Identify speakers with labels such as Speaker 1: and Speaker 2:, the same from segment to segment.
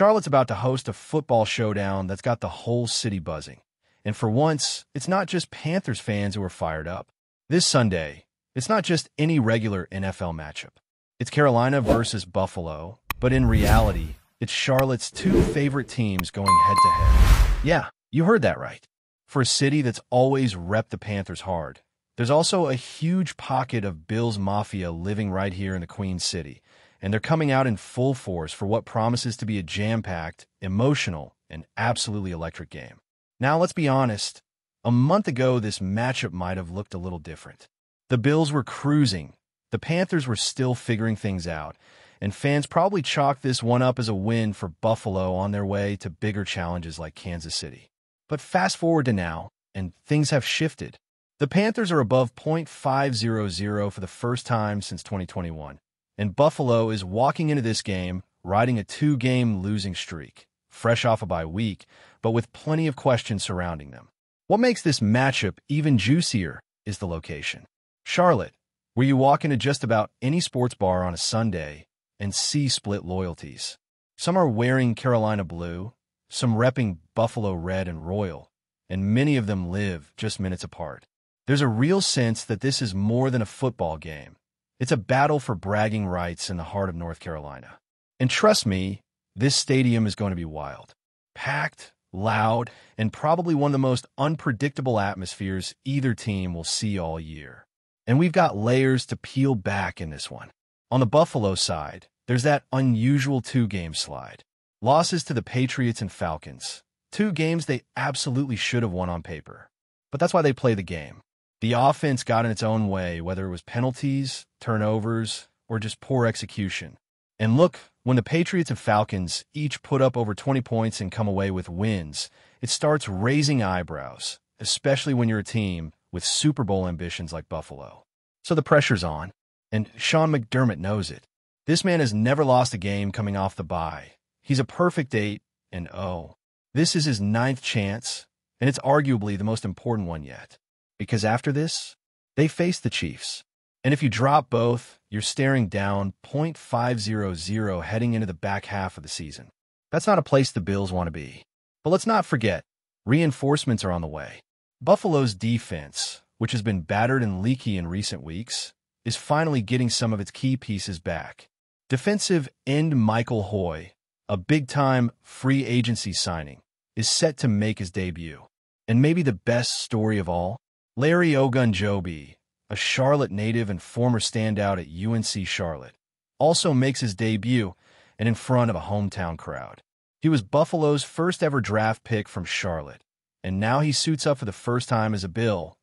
Speaker 1: Charlotte's about to host a football showdown that's got the whole city buzzing. And for once, it's not just Panthers fans who are fired up. This Sunday, it's not just any regular NFL matchup. It's Carolina versus Buffalo, but in reality, it's Charlotte's two favorite teams going head-to-head. Yeah, you heard that right. For a city that's always repped the Panthers hard, there's also a huge pocket of Bills Mafia living right here in the Queen City, and they're coming out in full force for what promises to be a jam-packed, emotional, and absolutely electric game. Now, let's be honest, a month ago this matchup might have looked a little different. The Bills were cruising, the Panthers were still figuring things out, and fans probably chalked this one up as a win for Buffalo on their way to bigger challenges like Kansas City. But fast forward to now, and things have shifted. The Panthers are above .500 for the first time since 2021, and Buffalo is walking into this game riding a two-game losing streak, fresh off a bye week, but with plenty of questions surrounding them. What makes this matchup even juicier is the location. Charlotte, where you walk into just about any sports bar on a Sunday and see split loyalties. Some are wearing Carolina blue, some repping Buffalo red and royal, and many of them live just minutes apart. There's a real sense that this is more than a football game. It's a battle for bragging rights in the heart of North Carolina. And trust me, this stadium is going to be wild. Packed, loud, and probably one of the most unpredictable atmospheres either team will see all year. And we've got layers to peel back in this one. On the Buffalo side, there's that unusual two-game slide. Losses to the Patriots and Falcons. Two games they absolutely should have won on paper. But that's why they play the game. The offense got in its own way, whether it was penalties, turnovers, or just poor execution. And look, when the Patriots and Falcons each put up over 20 points and come away with wins, it starts raising eyebrows, especially when you're a team with Super Bowl ambitions like Buffalo. So the pressure's on, and Sean McDermott knows it. This man has never lost a game coming off the bye. He's a perfect 8-0. This is his 9th chance, and it's arguably the most important one yet. Because after this, they face the Chiefs. And if you drop both, you're staring down .500 heading into the back half of the season. That's not a place the Bills want to be. But let's not forget, reinforcements are on the way. Buffalo's defense, which has been battered and leaky in recent weeks, is finally getting some of its key pieces back. Defensive end Michael Hoy, a big-time free agency signing, is set to make his debut. And maybe the best story of all, Larry Ogunjobi, a Charlotte native and former standout at UNC Charlotte, also makes his debut and in front of a hometown crowd. He was Buffalo's first ever draft pick from Charlotte, and now he suits up for the first time as a Bill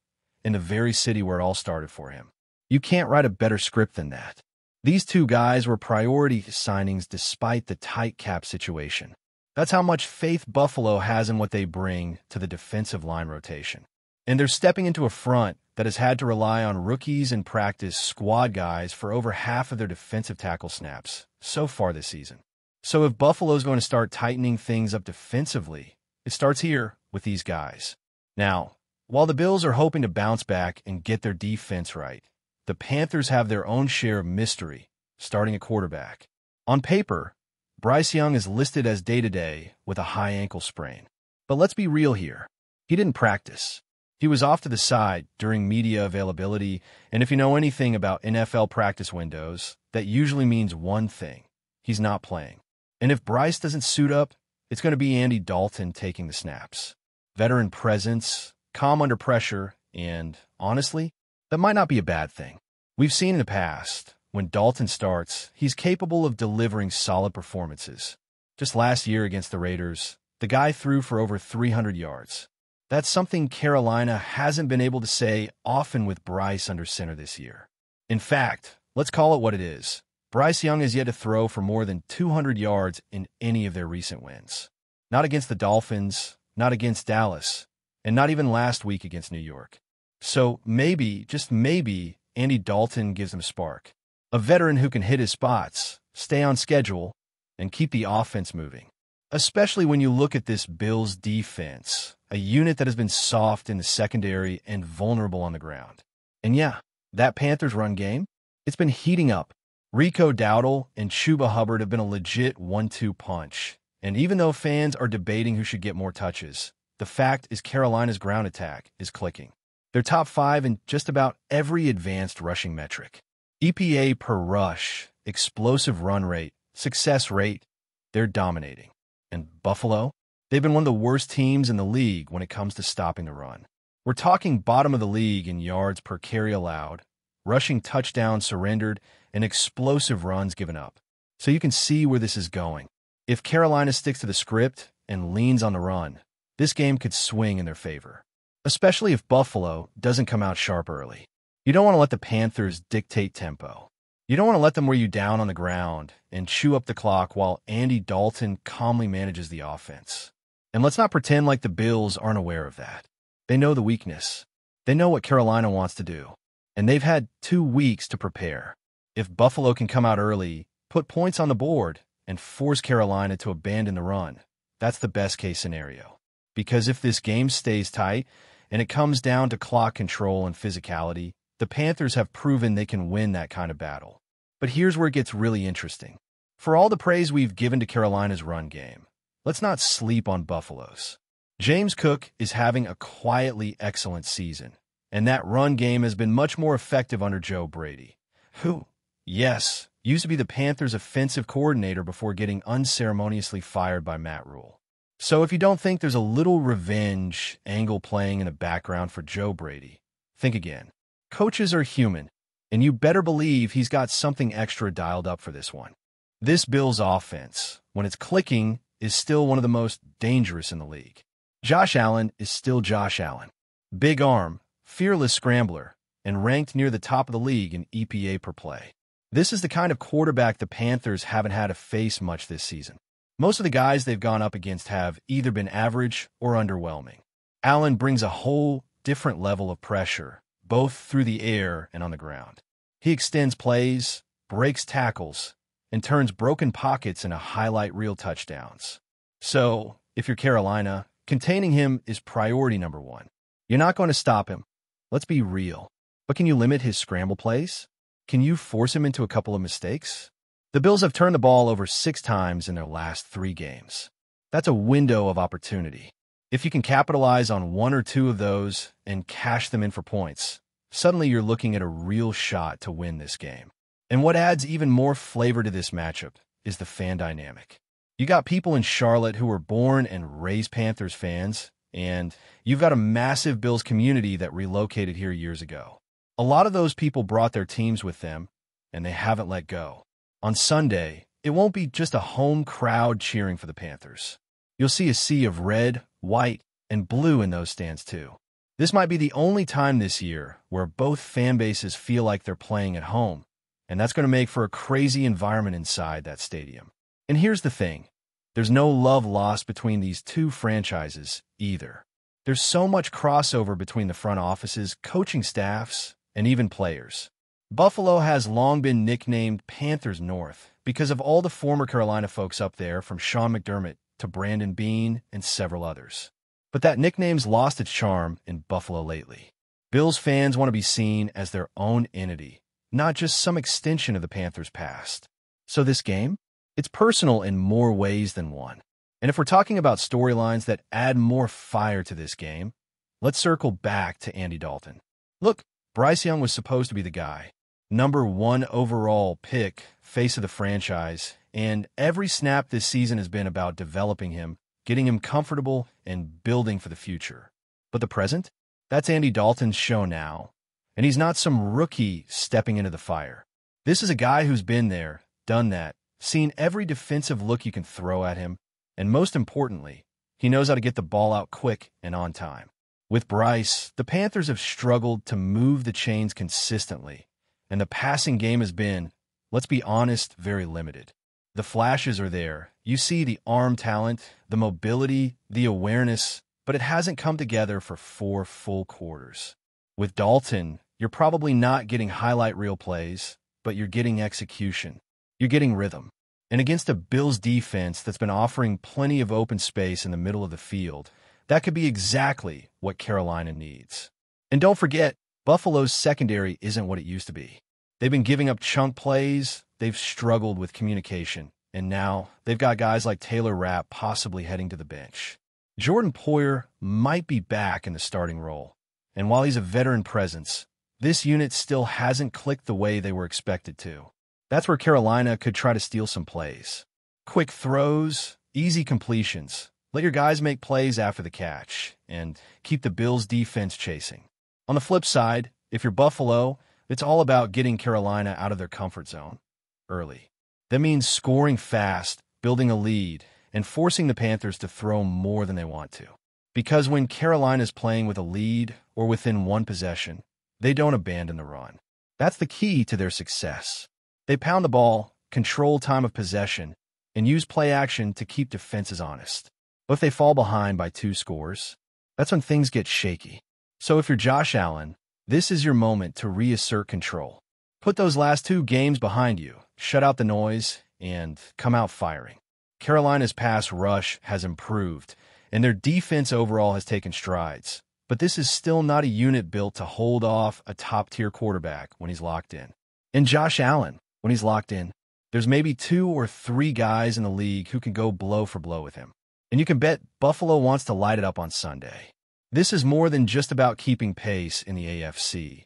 Speaker 1: in the very city where it all started for him. You can't write a better script than that. These two guys were priority signings despite the tight cap situation. That's how much faith Buffalo has in what they bring to the defensive line rotation. And they're stepping into a front that has had to rely on rookies and practice squad guys for over half of their defensive tackle snaps so far this season. So if Buffalo's going to start tightening things up defensively, it starts here with these guys. Now, while the Bills are hoping to bounce back and get their defense right, the Panthers have their own share of mystery, starting at quarterback. On paper, Bryce Young is listed as day-to-day with a high ankle sprain. But let's be real here. He didn't practice. He was off to the side during media availability, and if you know anything about NFL practice windows, that usually means one thing. He's not playing. And if Bryce doesn't suit up, it's going to be Andy Dalton taking the snaps. Veteran presence, calm under pressure, and, honestly, that might not be a bad thing. We've seen in the past, when Dalton starts, he's capable of delivering solid performances. Just last year against the Raiders, the guy threw for over 300 yards. That's something Carolina hasn't been able to say often with Bryce under center this year. In fact, let's call it what it is. Bryce Young has yet to throw for more than 200 yards in any of their recent wins. Not against the Dolphins, not against Dallas, and not even last week against New York. So maybe, just maybe, Andy Dalton gives them a spark. A veteran who can hit his spots, stay on schedule, and keep the offense moving. Especially when you look at this Bills defense, a unit that has been soft in the secondary and vulnerable on the ground. And yeah, that Panthers run game, it's been heating up. Rico Dowdle and Chuba Hubbard have been a legit 1-2 punch, And even though fans are debating who should get more touches, the fact is Carolina's ground attack is clicking. They're top 5 in just about every advanced rushing metric. EPA per rush, explosive run rate, success rate, they're dominating. And Buffalo? They've been one of the worst teams in the league when it comes to stopping the run. We're talking bottom of the league in yards per carry allowed, rushing touchdowns surrendered, and explosive runs given up. So you can see where this is going. If Carolina sticks to the script and leans on the run, this game could swing in their favor, especially if Buffalo doesn't come out sharp early. You don't want to let the Panthers dictate tempo. You don't want to let them wear you down on the ground and chew up the clock while Andy Dalton calmly manages the offense. And let's not pretend like the Bills aren't aware of that. They know the weakness. They know what Carolina wants to do. And they've had 2 weeks to prepare. If Buffalo can come out early, put points on the board, and force Carolina to abandon the run, that's the best-case scenario. Because if this game stays tight and it comes down to clock control and physicality, the Panthers have proven they can win that kind of battle. But here's where it gets really interesting. For all the praise we've given to Carolina's run game, let's not sleep on Buffalo's. James Cook is having a quietly excellent season, and that run game has been much more effective under Joe Brady, who, yes, used to be the Panthers' offensive coordinator before getting unceremoniously fired by Matt Rule. So if you don't think there's a little revenge angle playing in the background for Joe Brady, think again. Coaches are human, and you better believe he's got something extra dialed up for this one. This Bills offense, when it's clicking, is still one of the most dangerous in the league. Josh Allen is still Josh Allen. Big arm, fearless scrambler, and ranked near the top of the league in EPA per play. This is the kind of quarterback the Panthers haven't had to face much this season. Most of the guys they've gone up against have either been average or underwhelming. Allen brings a whole different level of pressure, both through the air and on the ground. He extends plays, breaks tackles, and turns broken pockets into highlight reel touchdowns. So, if you're Carolina, containing him is priority number 1. You're not going to stop him. Let's be real. But can you limit his scramble plays? Can you force him into a couple of mistakes? The Bills have turned the ball over 6 times in their last 3 games. That's a window of opportunity. If you can capitalize on 1 or 2 of those and cash them in for points, suddenly you're looking at a real shot to win this game. And what adds even more flavor to this matchup is the fan dynamic. You got people in Charlotte who were born and raised Panthers fans, and you've got a massive Bills community that relocated here years ago. A lot of those people brought their teams with them, and they haven't let go. On Sunday, it won't be just a home crowd cheering for the Panthers. You'll see a sea of red, white, and blue in those stands too. This might be the only time this year where both fan bases feel like they're playing at home, and that's going to make for a crazy environment inside that stadium. And here's the thing. There's no love lost between these 2 franchises either. There's so much crossover between the front offices, coaching staffs, and even players. Buffalo has long been nicknamed Panthers North because of all the former Carolina folks up there, from Sean McDermott to Brandon Beane and several others. But that nickname's lost its charm in Buffalo lately. Bills fans want to be seen as their own entity, not just some extension of the Panthers' past. So this game? It's personal in more ways than one. And if we're talking about storylines that add more fire to this game, let's circle back to Andy Dalton. Look, Bryce Young was supposed to be the guy. Number 1 overall pick, face of the franchise, and every snap this season has been about developing him, getting him comfortable, and building for the future. But the present? That's Andy Dalton's show now. And he's not some rookie stepping into the fire. This is a guy who's been there, done that, seen every defensive look you can throw at him, and most importantly, he knows how to get the ball out quick and on time. With Bryce, the Panthers have struggled to move the chains consistently, and the passing game has been, let's be honest, very limited. The flashes are there. You see the arm talent, the mobility, the awareness, but it hasn't come together for 4 full quarters. With Dalton, you're probably not getting highlight reel plays, but you're getting execution. You're getting rhythm. And against a Bills defense that's been offering plenty of open space in the middle of the field, that could be exactly what Carolina needs. And don't forget, Buffalo's secondary isn't what it used to be. They've been giving up chunk plays, they've struggled with communication, and now they've got guys like Taylor Rapp possibly heading to the bench. Jordan Poyer might be back in the starting role, and while he's a veteran presence, this unit still hasn't clicked the way they were expected to. That's where Carolina could try to steal some plays. Quick throws, easy completions. Let your guys make plays after the catch, and keep the Bills' defense chasing. On the flip side, if you're Buffalo, it's all about getting Carolina out of their comfort zone early. That means scoring fast, building a lead, and forcing the Panthers to throw more than they want to. Because when Carolina's playing with a lead or within one possession, they don't abandon the run. That's the key to their success. They pound the ball, control time of possession, and use play action to keep defenses honest. But if they fall behind by 2 scores, that's when things get shaky. So if you're Josh Allen, this is your moment to reassert control. Put those last 2 games behind you, shut out the noise, and come out firing. Carolina's pass rush has improved, and their defense overall has taken strides. But this is still not a unit built to hold off a top-tier quarterback when he's locked in. And Josh Allen, when he's locked in, there's maybe 2 or 3 guys in the league who can go blow for blow with him. And you can bet Buffalo wants to light it up on Sunday. This is more than just about keeping pace in the AFC.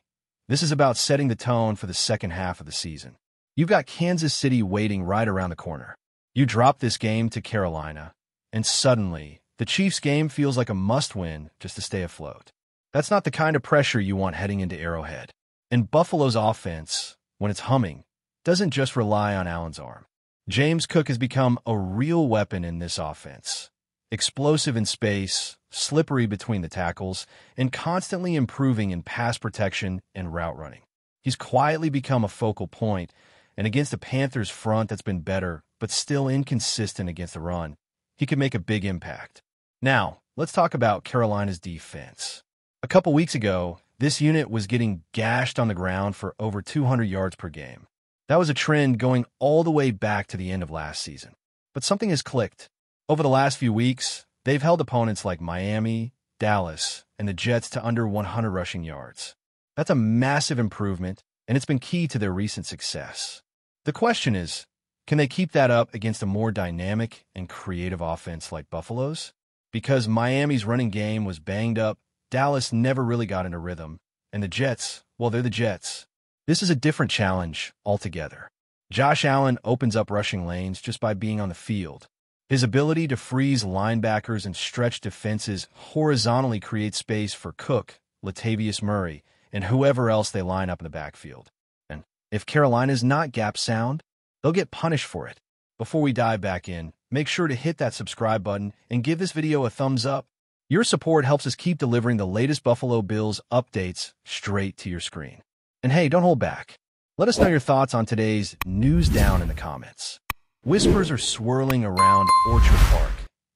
Speaker 1: This is about setting the tone for the second half of the season. You've got Kansas City waiting right around the corner. You drop this game to Carolina, and suddenly, the Chiefs game feels like a must-win just to stay afloat. That's not the kind of pressure you want heading into Arrowhead. And Buffalo's offense, when it's humming, doesn't just rely on Allen's arm. James Cook has become a real weapon in this offense. Explosive in space, slippery between the tackles, and constantly improving in pass protection and route running. He's quietly become a focal point, and against a Panthers front that's been better, but still inconsistent against the run, he could make a big impact. Now, let's talk about Carolina's defense. A couple weeks ago, this unit was getting gashed on the ground for over 200 yards per game. That was a trend going all the way back to the end of last season. But something has clicked. Over the last few weeks, they've held opponents like Miami, Dallas, and the Jets to under 100 rushing yards. That's a massive improvement, and it's been key to their recent success. The question is, can they keep that up against a more dynamic and creative offense like Buffalo's? Because Miami's running game was banged up, Dallas never really got into rhythm, and the Jets, well, they're the Jets. This is a different challenge altogether. Josh Allen opens up rushing lanes just by being on the field. His ability to freeze linebackers and stretch defenses horizontally creates space for Cook, Latavius Murray, and whoever else they line up in the backfield. And if Carolina's not gap sound, they'll get punished for it. Before we dive back in, make sure to hit that subscribe button and give this video a thumbs up. Your support helps us keep delivering the latest Buffalo Bills updates straight to your screen. And hey, don't hold back. Let us know your thoughts on today's news down in the comments. Whispers are swirling around Orchard Park,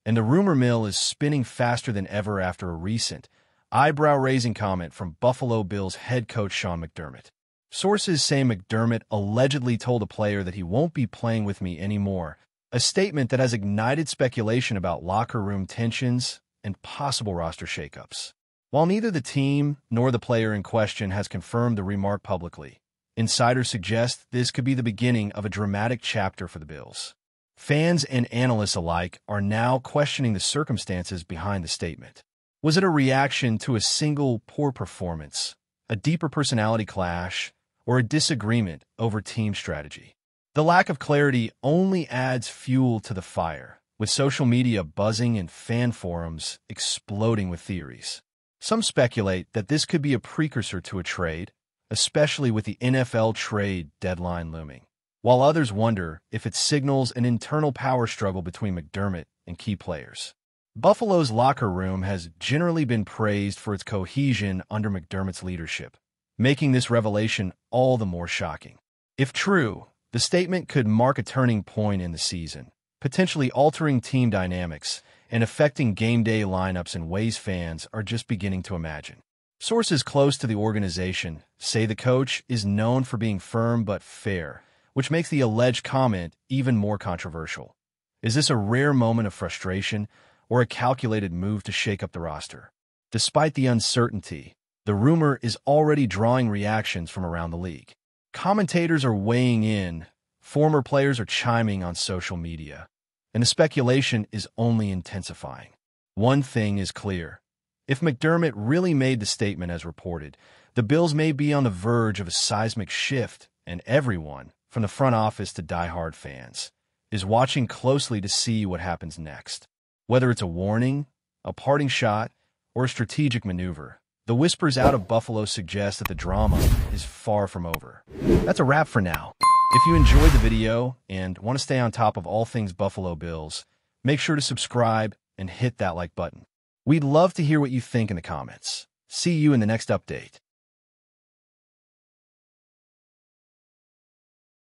Speaker 1: and the rumor mill is spinning faster than ever after a recent, eyebrow-raising comment from Buffalo Bills head coach Sean McDermott. Sources say McDermott allegedly told a player that he won't be playing with me anymore, a statement that has ignited speculation about locker room tensions and possible roster shakeups. While neither the team nor the player in question has confirmed the remark publicly, insiders suggest this could be the beginning of a dramatic chapter for the Bills. Fans and analysts alike are now questioning the circumstances behind the statement. Was it a reaction to a single poor performance, a deeper personality clash, or a disagreement over team strategy? The lack of clarity only adds fuel to the fire, with social media buzzing and fan forums exploding with theories. Some speculate that this could be a precursor to a trade, especially with the NFL trade deadline looming, while others wonder if it signals an internal power struggle between McDermott and key players. Buffalo's locker room has generally been praised for its cohesion under McDermott's leadership, making this revelation all the more shocking. If true, the statement could mark a turning point in the season, potentially altering team dynamics and affecting game day lineups in ways fans are just beginning to imagine. Sources close to the organization say the coach is known for being firm but fair, which makes the alleged comment even more controversial. Is this a rare moment of frustration or a calculated move to shake up the roster? Despite the uncertainty, the rumor is already drawing reactions from around the league. Commentators are weighing in Former players are chiming on social media, and the speculation is only intensifying. One thing is clear. If McDermott really made the statement as reported, the Bills may be on the verge of a seismic shift, and everyone, from the front office to diehard fans, is watching closely to see what happens next. Whether it's a warning, a parting shot, or a strategic maneuver, the whispers out of Buffalo suggest that the drama is far from over. That's a wrap for now. If you enjoyed the video and want to stay on top of all things Buffalo Bills, make sure to subscribe and hit that like button. We'd love to hear what you think in the comments. See you in the next update.